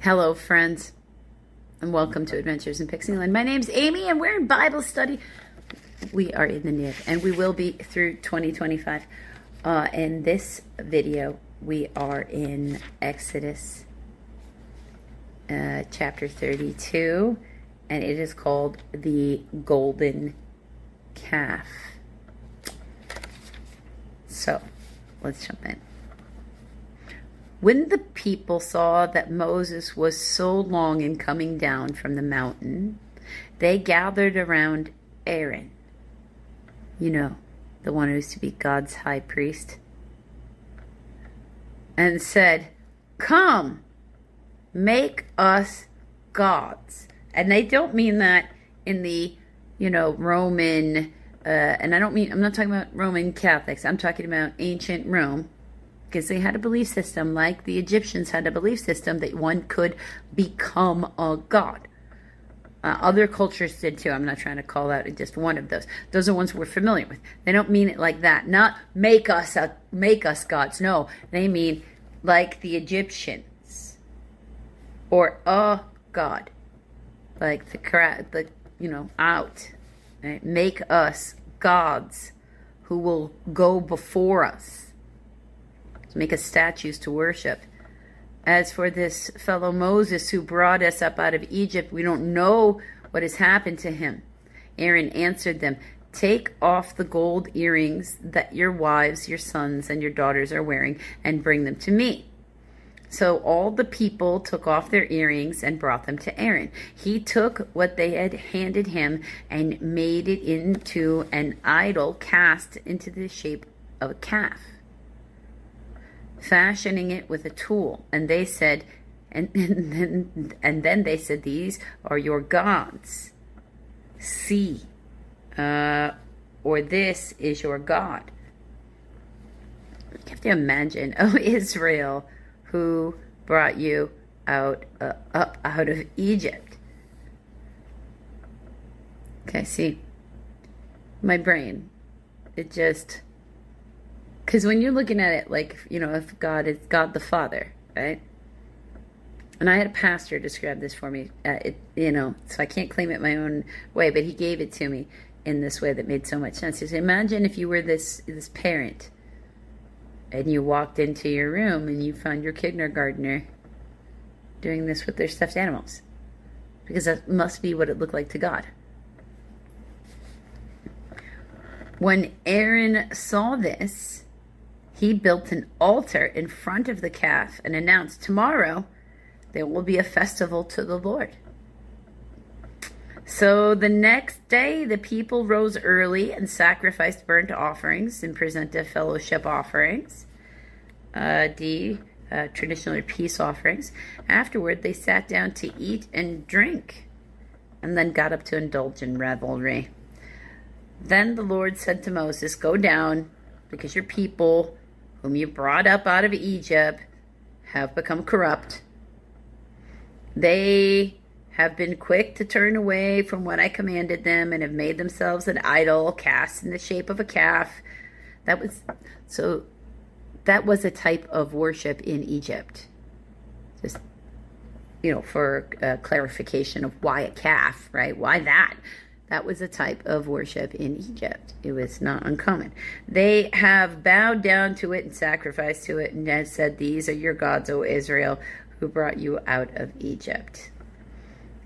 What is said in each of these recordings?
Hello, friends, and welcome to Adventures in Pixieland. My name's Amy, and we're in Bible study. We are in the NIV, and we will be through 2025. In this video, we are in Exodus chapter 32, and it is called the Golden Calf. So, let's jump in. When the people saw that Moses was so long in coming down from the mountain, they gathered around Aaron. You know, the one who's to be God's high priest. And said, "Come, make us gods." And they don't mean that in the, Roman, I'm not talking about Roman Catholics. I'm talking about ancient Rome. Because they had a belief system, like the Egyptians had a belief system, that one could become a god. Other cultures did too. I'm not trying to call out just one of those. Those are ones we're familiar with. They don't mean it like that. Not make us gods. No, they mean like the Egyptians, or a god, like out. Right? Make us gods who will go before us. Make us statues to worship. As for this fellow Moses who brought us up out of Egypt, we don't know what has happened to him. Aaron answered them, "Take off the gold earrings that your wives, your sons, and your daughters are wearing, and bring them to me." So all the people took off their earrings and brought them to Aaron. He took what they had handed him and made it into an idol cast into the shape of a calf, fashioning it with a tool. And they said, and then they said, "These are your gods. See, or this is your God." You have to imagine, "Oh Israel, who brought you up out of Egypt." Okay, see, my brain, it just. Because when you're looking at it like, if God is God the Father, right? And I had a pastor describe this for me, so I can't claim it my own way, but he gave it to me in this way that made so much sense. He said, imagine if you were this parent and you walked into your room and you found your kindergartner doing this with their stuffed animals. Because that must be what it looked like to God. When Aaron saw this, he built an altar in front of the calf and announced, "Tomorrow there will be a festival to the Lord." So the next day the people rose early and sacrificed burnt offerings and presented fellowship offerings, traditional peace offerings. Afterward they sat down to eat and drink, and then got up to indulge in revelry. Then the Lord said to Moses, "Go down, because your people, whom you brought up out of Egypt, have become corrupt. They have been quick to turn away from what I commanded them and have made themselves an idol cast in the shape of a calf." That was a type of worship in Egypt. Just, for clarification of why a calf, right? Why that? That was a type of worship in Egypt. It was not uncommon. They have bowed down to it and sacrificed to it and has said, "These are your gods, O Israel, who brought you out of Egypt."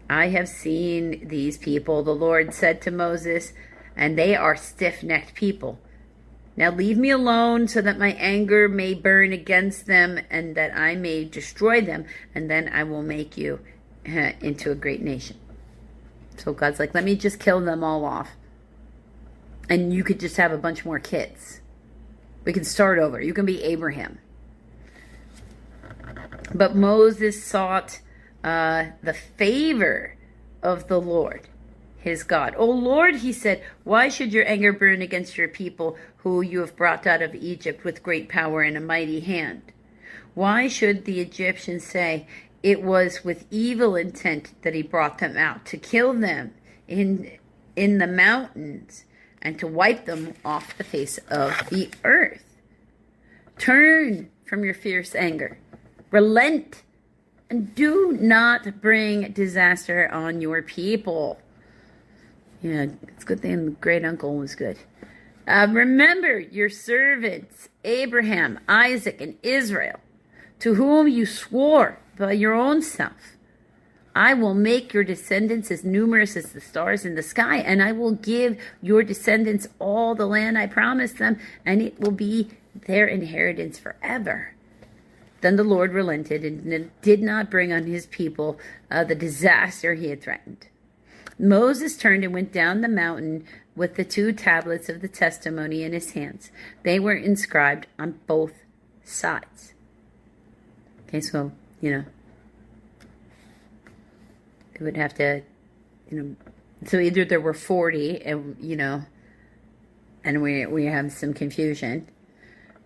"I have seen these people," the Lord said to Moses, "and they are stiff-necked people. Now leave me alone so that my anger may burn against them and that I may destroy them, and then I will make you into a great nation." So God's like, let me just kill them all off. And you could just have a bunch more kids. We can start over. You can be Abraham. But Moses sought the favor of the Lord, his God. "O Lord," he said, "why should your anger burn against your people who you have brought out of Egypt with great power and a mighty hand? Why should the Egyptians say, 'It was with evil intent that he brought them out, to kill them in the mountains and to wipe them off the face of the earth'? Turn from your fierce anger. Relent and do not bring disaster on your people. Yeah, it's a good thing the great uncle was good. Remember your servants, Abraham, Isaac, and Israel, to whom you swore by your own self. I will make your descendants as numerous as the stars in the sky, and I will give your descendants all the land I promised them, and it will be their inheritance forever. Then the Lord relented and did not bring on his people the disaster he had threatened. Moses turned and went down the mountain with the 2 tablets of the testimony in his hands. They were inscribed on both sides. Okay, so, it would have to, so either there were 40, and, and we have some confusion,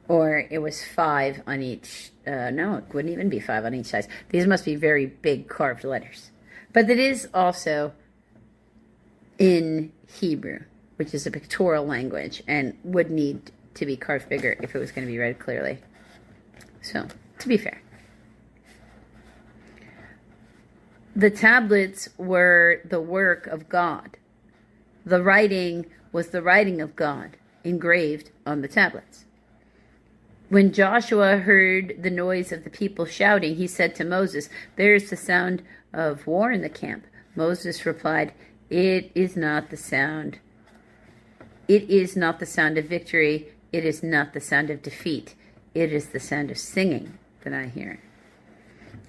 or it was 5 on each. No, it wouldn't even be 5 on each side. These must be very big carved letters. But it is also in Hebrew, which is a pictorial language, and would need to be carved bigger if it was going to be read clearly. So, to be fair. The tablets were the work of God. The writing was the writing of God, engraved on the tablets. When Joshua heard the noise of the people shouting, he said to Moses, "There is the sound of war in the camp." Moses replied, It is not the sound of victory. It is not the sound of defeat. It is the sound of singing that I hear."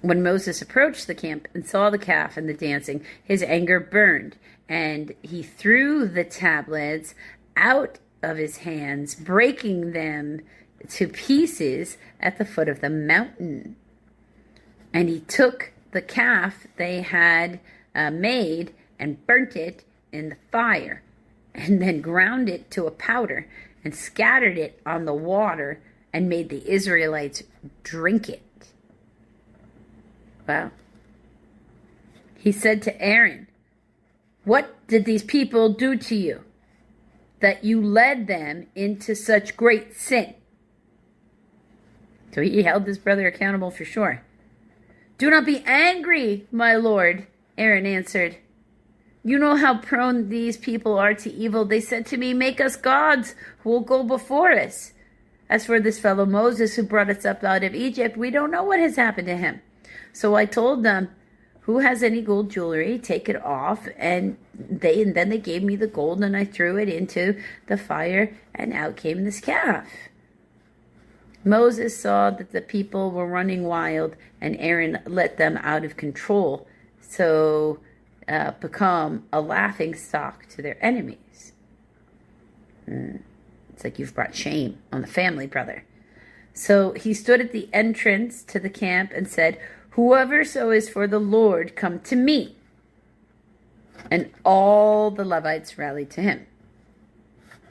When Moses approached the camp and saw the calf and the dancing, his anger burned, and he threw the tablets out of his hands, breaking them to pieces at the foot of the mountain. And he took the calf they had made and burnt it in the fire, and then ground it to a powder and scattered it on the water and made the Israelites drink it. Wow. He said to Aaron, "What did these people do to you, that you led them into such great sin?" So he held his brother accountable for sure. "Do not be angry, my lord," Aaron answered. "You know how prone these people are to evil. They said to me, 'Make us gods who will go before us.' As for this fellow Moses who brought us up out of Egypt, we don't know what has happened to him. So I told them, 'Who has any gold jewelry? Take it off.' And then they gave me the gold, and I threw it into the fire, and out came this calf." Moses saw that the people were running wild, and Aaron let them out of control, so become a laughing stock to their enemies. It's like you've brought shame on the family, brother. So he stood at the entrance to the camp and said, "Whoever so is for the Lord, come to me." And all the Levites rallied to him.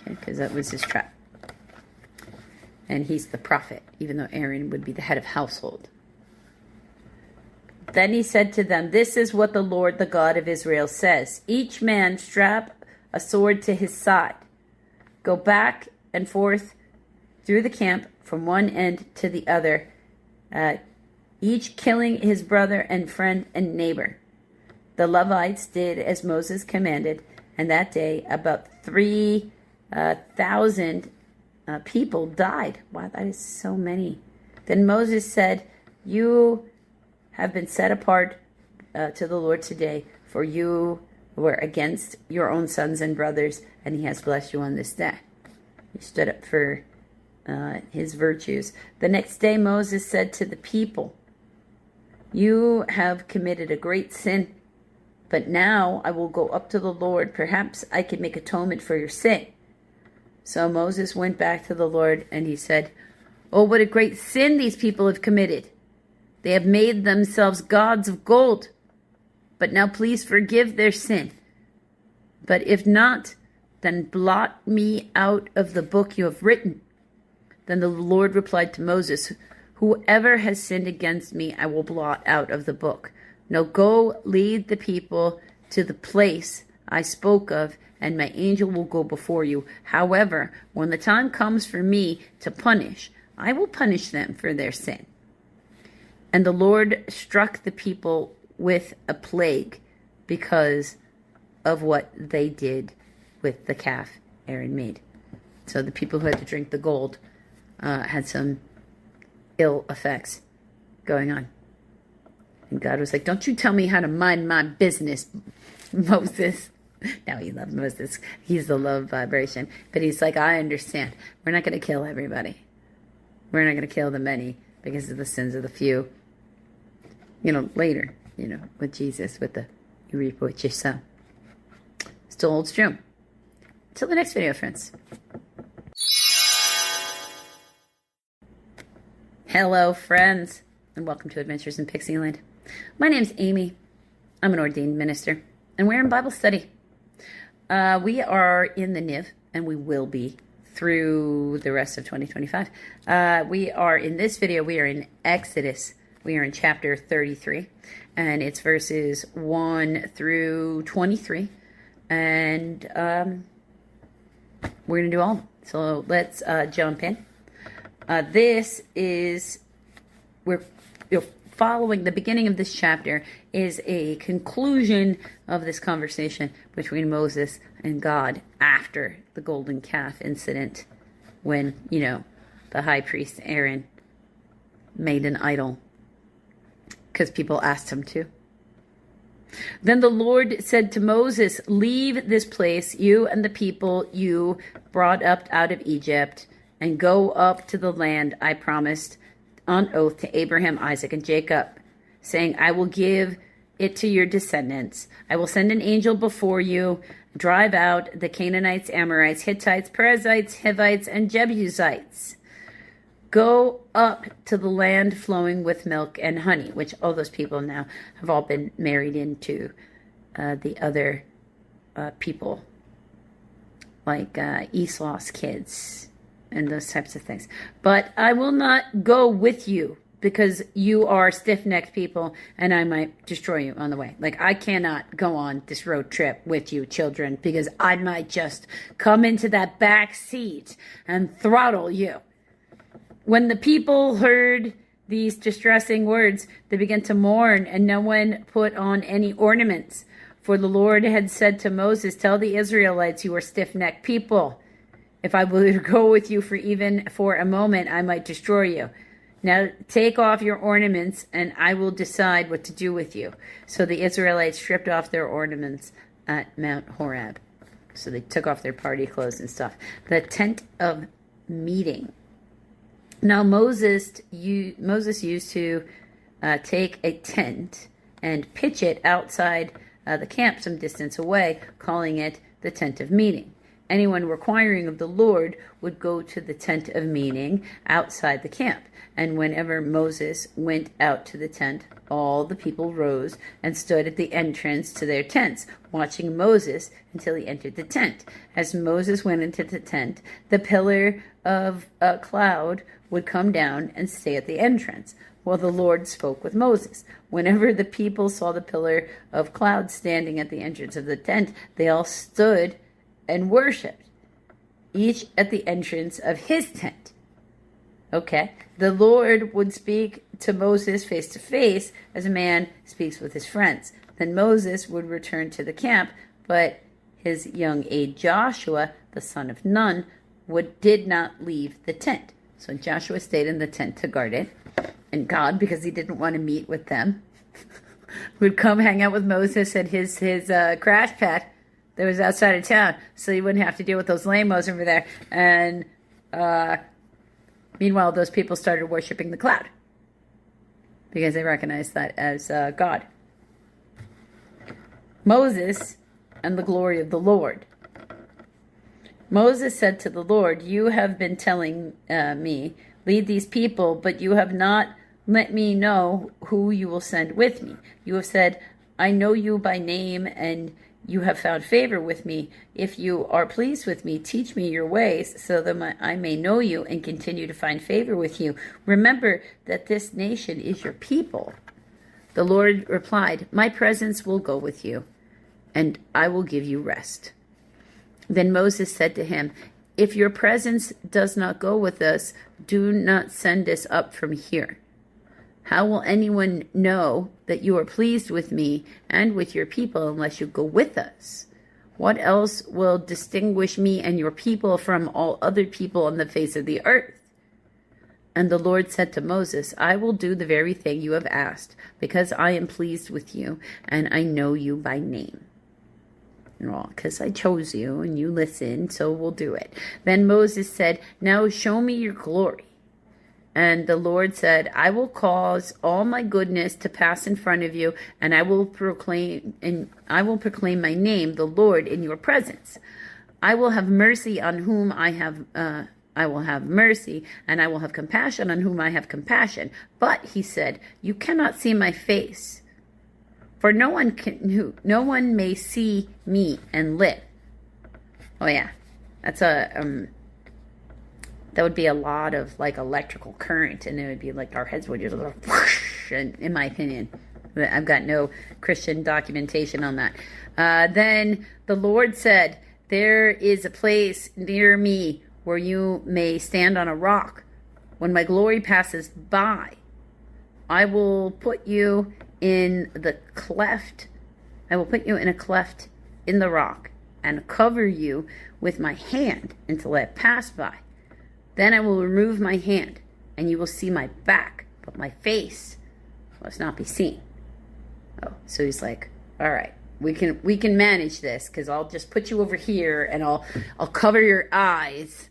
Okay, because that was his tribe. And he's the prophet, even though Aaron would be the head of household. Then he said to them, "This is what the Lord, the God of Israel, says. Each man strap a sword to his side. Go back and forth through the camp from one end to the other, each killing his brother and friend and neighbor." The Levites did as Moses commanded, and that day about 3,000 people died. Wow, that is so many. Then Moses said, "You have been set apart to the Lord today, for you were against your own sons and brothers, and he has blessed you on this day." He stood up for his virtues. The next day Moses said to the people, "You have committed a great sin, but now I will go up to the Lord. Perhaps I can make atonement for your sin." So Moses went back to the Lord, and he said, "Oh, what a great sin these people have committed. They have made themselves gods of gold. But now please forgive their sin. But if not, then blot me out of the book you have written." Then the Lord replied to Moses, "Whoever has sinned against me, I will blot out of the book. Now go lead the people to the place I spoke of, and my angel will go before you. However, when the time comes for me to punish, I will punish them for their sin." And the Lord struck the people with a plague because of what they did with the calf Aaron made. So the people who had to drink the gold had some ill effects going on. And God was like, don't you tell me how to mind my business, Moses. Now he loved Moses. He's the love vibration. But he's like, I understand. We're not going to kill everybody. We're not going to kill the many because of the sins of the few. Later, with Jesus, with the you reap what you sow. Still holds true. Until the next video, friends. Hello, friends, and welcome to Adventures in Pixieland. My name's Amy. I'm an ordained minister, and we're in Bible study. We are in the NIV, and we will be through the rest of 2025. We are in this video, we are in Exodus. We are in chapter 33, and it's verses 1 through 23, and we're going to do all of them. So let's jump in. We're following the beginning of this chapter is a conclusion of this conversation between Moses and God after the golden calf incident when, the high priest Aaron made an idol because people asked him to. Then the Lord said to Moses, leave this place, you and the people you brought up out of Egypt, and go up to the land I promised on oath to Abraham, Isaac, and Jacob, saying, I will give it to your descendants. I will send an angel before you, drive out the Canaanites, Amorites, Hittites, Perizzites, Hivites, and Jebusites. Go up to the land flowing with milk and honey, which all those people now have all been married into the other people, like Esau's kids and those types of things. But I will not go with you because you are stiff-necked people and I might destroy you on the way. Like, I cannot go on this road trip with you, children, because I might just come into that back seat and throttle you. When the people heard these distressing words, they began to mourn, and no one put on any ornaments. For the Lord had said to Moses, tell the Israelites, you are stiff-necked people. If I would go with you even for a moment, I might destroy you. Now take off your ornaments, and I will decide what to do with you. So the Israelites stripped off their ornaments at Mount Horeb. So they took off their party clothes and stuff. The tent of meeting. Now Moses used to take a tent and pitch it outside the camp some distance away, calling it the tent of meeting. Anyone requiring of the Lord would go to the tent of meeting outside the camp. And whenever Moses went out to the tent, all the people rose and stood at the entrance to their tents, watching Moses until he entered the tent. As Moses went into the tent, the pillar of a cloud would come down and stay at the entrance, while the Lord spoke with Moses. Whenever the people saw the pillar of cloud standing at the entrance of the tent, they all stood and worshipped, each at the entrance of his tent. Okay, the Lord would speak to Moses face to face as a man speaks with his friends. Then Moses would return to the camp, but his young aide Joshua, the son of Nun, did not leave the tent. So Joshua stayed in the tent to guard it. And God, because he didn't want to meet with them, would come hang out with Moses at his crash pad that was outside of town, so he wouldn't have to deal with those lamos over there. And meanwhile, those people started worshiping the cloud because they recognized that as God. Moses and the glory of the Lord. Moses said to the Lord, you have been telling me, lead these people, but you have not let me know who you will send with me. You have said, I know you by name, and you have found favor with me. If you are pleased with me, teach me your ways, so that I may know you and continue to find favor with you. Remember that this nation is your people. The Lord replied, my presence will go with you, and I will give you rest. Then Moses said to him, if your presence does not go with us, do not send us up from here. How will anyone know that you are pleased with me and with your people unless you go with us? What else will distinguish me and your people from all other people on the face of the earth? And the Lord said to Moses, I will do the very thing you have asked, because I am pleased with you, and I know you by name. Well, because I chose you, and you listened, so we'll do it. Then Moses said, now show me your glory. And the Lord said, I will cause all my goodness to pass in front of you, and I will proclaim my name, the Lord, in your presence. I will have mercy on whom I will have mercy, and I will have compassion on whom I have compassion. But he said, you cannot see my face, for no one may see me and live. Oh yeah, that's that would be a lot of like electrical current, and it would be like our heads would just whoosh, in my opinion. I've got no Christian documentation on that. Then the Lord said, there is a place near me where you may stand on a rock. When my glory passes by, I will put you in the cleft. I will put you in a cleft in the rock and cover you with my hand until I pass by. Then I will remove my hand, and you will see my back, but my face must not be seen. Oh, so he's like, all right, we can manage this, because I'll just put you over here, and I'll cover your eyes,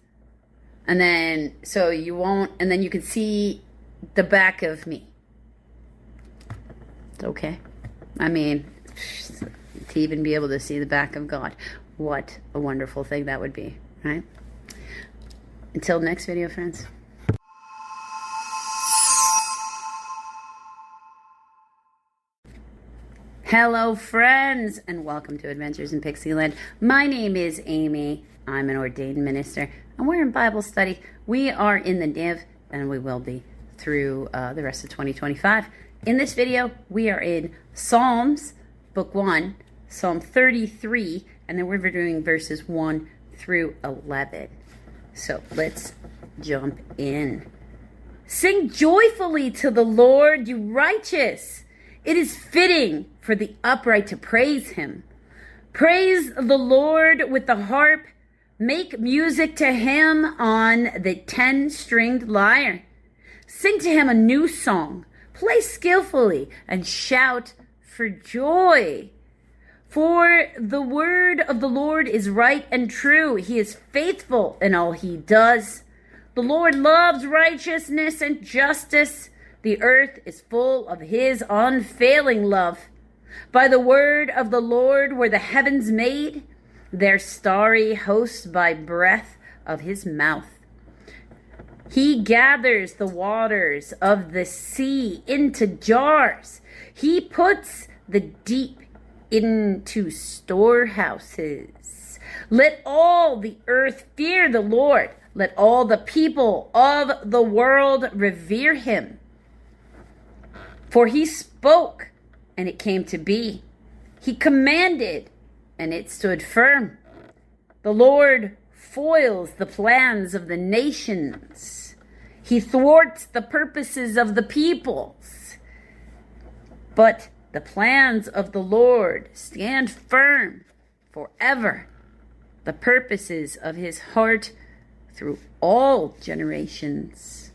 and then so you won't, and then you can see the back of me. It's okay. I mean, to even be able to see the back of God, what a wonderful thing that would be, right? Until next video, friends. Hello, friends, and welcome to Adventures in Pixieland. My name is Amy. I'm an ordained minister, and we're in Bible study. We are in the Niv, and we will be through the rest of 2025. In this video, we are in Psalms, Book 1, Psalm 33, and then we're doing verses 1 through 11. So let's jump in. Sing joyfully to the Lord, you righteous. It is fitting for the upright to praise him. Praise the Lord with the harp. Make music to him on the 10-stringed lyre. Sing to him a new song. Play skillfully and shout for joy. For the word of the Lord is right and true. He is faithful in all he does. The Lord loves righteousness and justice. The earth is full of his unfailing love. By the word of the Lord were the heavens made, their starry host by breath of his mouth. He gathers the waters of the sea into jars. He puts the deep into storehouses. Let all the earth fear the Lord. Let all the people of the world revere him. For he spoke, and it came to be. He commanded, and it stood firm. The Lord foils the plans of the nations. He thwarts the purposes of the peoples. But the plans of the Lord stand firm forever. The purposes of his heart through all generations.